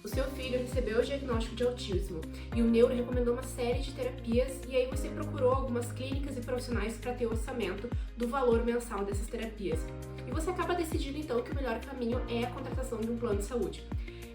o seu filho recebeu o diagnóstico de autismo e o neuro recomendou uma série de terapias e aí você procurou algumas clínicas e profissionais para ter o orçamento do valor mensal dessas terapias. E você acaba decidindo então que o melhor caminho é a contratação de um plano de saúde.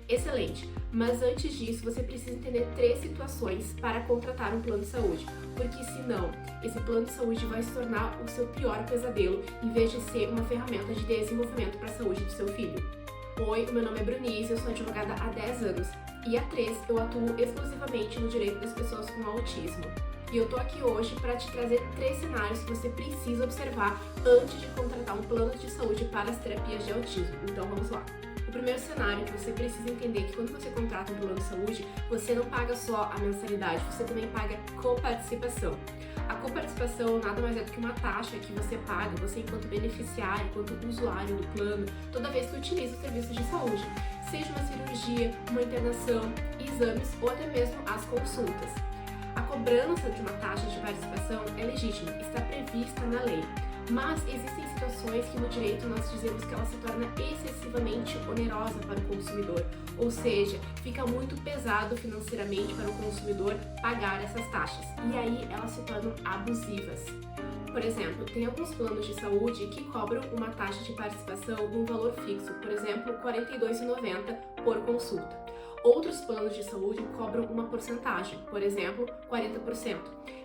Excelente, mas antes disso você precisa entender 3 situações para contratar um plano de saúde, porque senão esse plano de saúde vai se tornar o seu pior pesadelo em vez de ser uma ferramenta de desenvolvimento para a saúde do seu filho. Oi, meu nome é Brunice, eu sou advogada há 10 anos e há 3 eu atuo exclusivamente no direito das pessoas com autismo. E eu tô aqui hoje para te trazer 3 cenários que você precisa observar antes de contratar um plano de saúde para as terapias de autismo. Então vamos lá. O primeiro cenário que você precisa entender é que quando você contrata um plano de saúde, você não paga só a mensalidade, você também paga coparticipação. A coparticipação nada mais é do que uma taxa que você paga, você enquanto beneficiário, enquanto usuário do plano, toda vez que utiliza os serviços de saúde, seja uma cirurgia, uma internação, exames ou até mesmo as consultas. A cobrança de uma taxa de participação é legítima, está prevista na lei. Mas existem situações que no direito nós dizemos que ela se torna excessivamente onerosa para o consumidor, ou seja, fica muito pesado financeiramente para o consumidor pagar essas taxas, e aí elas se tornam abusivas. Por exemplo, tem alguns planos de saúde que cobram uma taxa de participação num valor fixo, por exemplo, R$ 42,90 por consulta. Outros planos de saúde cobram uma porcentagem, por exemplo, 40%,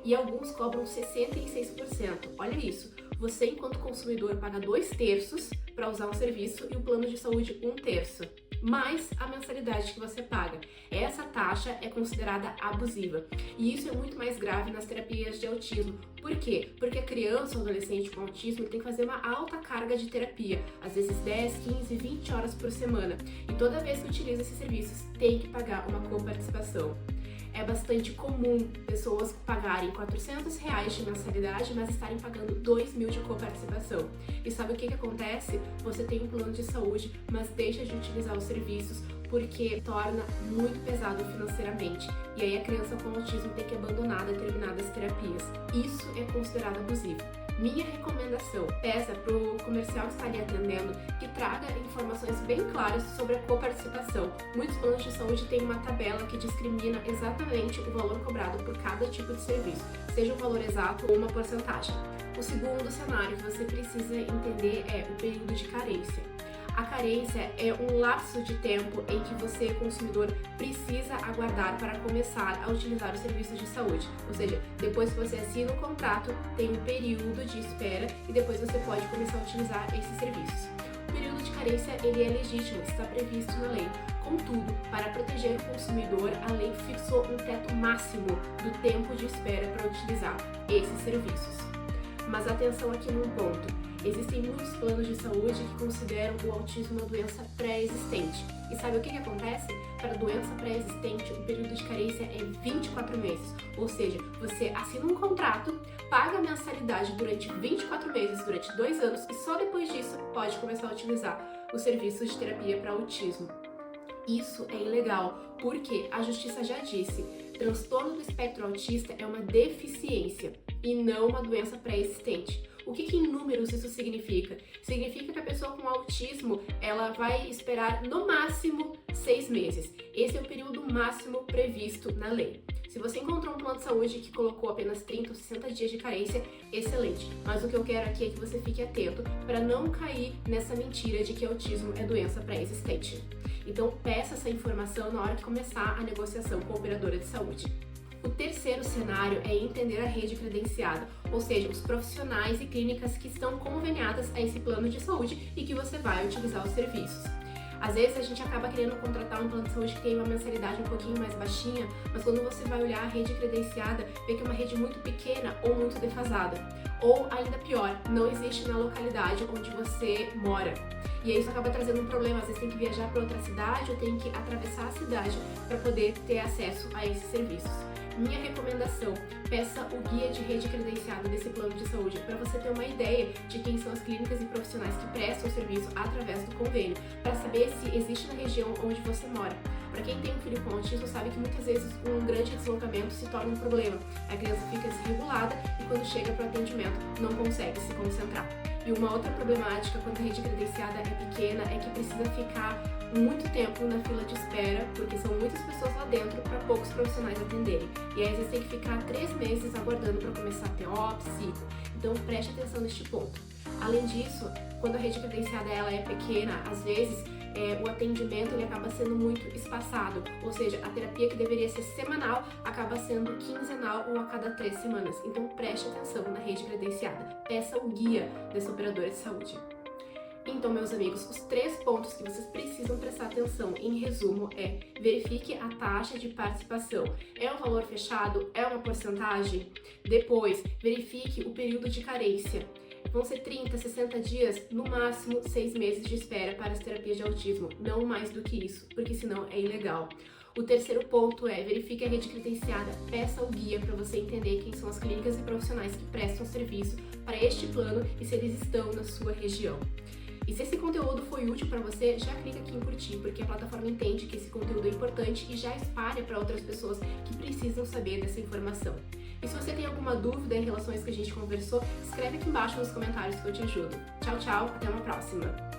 e alguns cobram 66%. Olha isso, você enquanto consumidor paga 2/3 para usar um serviço e o plano de saúde 1/3, mais a mensalidade que você paga. Essa taxa é considerada abusiva, e isso é muito mais grave nas terapias de autismo. Por quê? Porque a criança ou adolescente com autismo tem que fazer uma alta carga de terapia, às vezes 10, 15, 20 horas por semana, e toda vez que utiliza esses serviços tem que pagar uma coparticipação. É bastante comum pessoas pagarem R$ 400 de mensalidade, mas estarem pagando R$ 2.000 de coparticipação. E sabe o que acontece? Você tem um plano de saúde, mas deixa de utilizar os serviços porque torna muito pesado financeiramente. E aí a criança com autismo tem que abandonar determinadas terapias. Isso é considerado abusivo. Minha recomendação, peça para o comercial que está ali atendendo que traga informações bem claras sobre a coparticipação. Muitos planos de saúde têm uma tabela que discrimina exatamente o valor cobrado por cada tipo de serviço, seja um valor exato ou uma porcentagem. O segundo cenário que você precisa entender é o período de carência. A carência é um lapso de tempo em que você, consumidor, precisa aguardar para começar a utilizar os serviços de saúde. Ou seja, depois que você assina o contrato, tem um período de espera e depois você pode começar a utilizar esses serviços. O período de carência ele é legítimo, está previsto na lei. Contudo, para proteger o consumidor, a lei fixou um teto máximo do tempo de espera para utilizar esses serviços. Mas atenção aqui num ponto. Existem muitos planos de saúde que consideram o autismo uma doença pré-existente. E sabe o que acontece? Para a doença pré-existente, o período de carência é 24 meses. Ou seja, você assina um contrato, paga a mensalidade durante 24 meses, durante 2 anos, e só depois disso pode começar a utilizar os serviços de terapia para autismo. Isso é ilegal, porque a justiça já disse, transtorno do espectro autista é uma deficiência e não uma doença pré-existente. O que em números isso significa? Significa que a pessoa com autismo, ela vai esperar no máximo 6 meses. Esse é o período máximo previsto na lei. Se você encontrou um plano de saúde que colocou apenas 30 ou 60 dias de carência, excelente. Mas o que eu quero aqui é que você fique atento para não cair nessa mentira de que autismo é doença pré-existente. Então peça essa informação na hora de começar a negociação com a operadora de saúde. O terceiro cenário é entender a rede credenciada, ou seja, os profissionais e clínicas que estão conveniadas a esse plano de saúde e que você vai utilizar os serviços. Às vezes a gente acaba querendo contratar um plano de saúde que tem uma mensalidade um pouquinho mais baixinha, mas quando você vai olhar a rede credenciada, vê que é uma rede muito pequena ou muito defasada. Ou ainda pior, não existe na localidade onde você mora. E aí isso acaba trazendo um problema, às vezes tem que viajar para outra cidade ou tem que atravessar a cidade para poder ter acesso a esses serviços. Minha recomendação, peça o guia de rede credenciada desse plano de saúde para você ter uma ideia de quem são as clínicas e profissionais que prestam o serviço através do convênio, para saber se existe na região onde você mora. Para quem tem um filho com autismo sabe que muitas vezes um grande deslocamento se torna um problema. A criança fica desregulada e quando chega para o atendimento não consegue se concentrar. E uma outra problemática quando a rede credenciada é pequena é que precisa ficar muito tempo na fila de espera, porque são muitas pessoas lá dentro para poucos profissionais atenderem. E aí às vezes tem que ficar 3 meses aguardando para começar a TO, psico. Então preste atenção neste ponto. Além disso, quando a rede credenciada ela é pequena, às vezes o atendimento ele acaba sendo muito espaçado, ou seja, a terapia que deveria ser semanal acaba sendo quinzenal ou a cada 3 semanas. Então preste atenção na rede credenciada, peça o guia dessa operadora de saúde. Então, meus amigos, os 3 pontos que vocês precisam prestar atenção, em resumo, verifique a taxa de participação. É um valor fechado? É uma porcentagem? Depois, verifique o período de carência. Vão ser 30, 60 dias, no máximo 6 meses de espera para as terapias de autismo, não mais do que isso, porque senão é ilegal. O terceiro ponto verifique a rede credenciada, peça o guia para você entender quem são as clínicas e profissionais que prestam serviço para este plano e se eles estão na sua região. E se esse conteúdo foi útil para você, já clica aqui em curtir, porque a plataforma entende que esse conteúdo é importante e já espalha para outras pessoas que precisam saber dessa informação. E se você tem alguma dúvida em relação a isso que a gente conversou, escreve aqui embaixo nos comentários que eu te ajudo. Tchau, tchau, até uma próxima!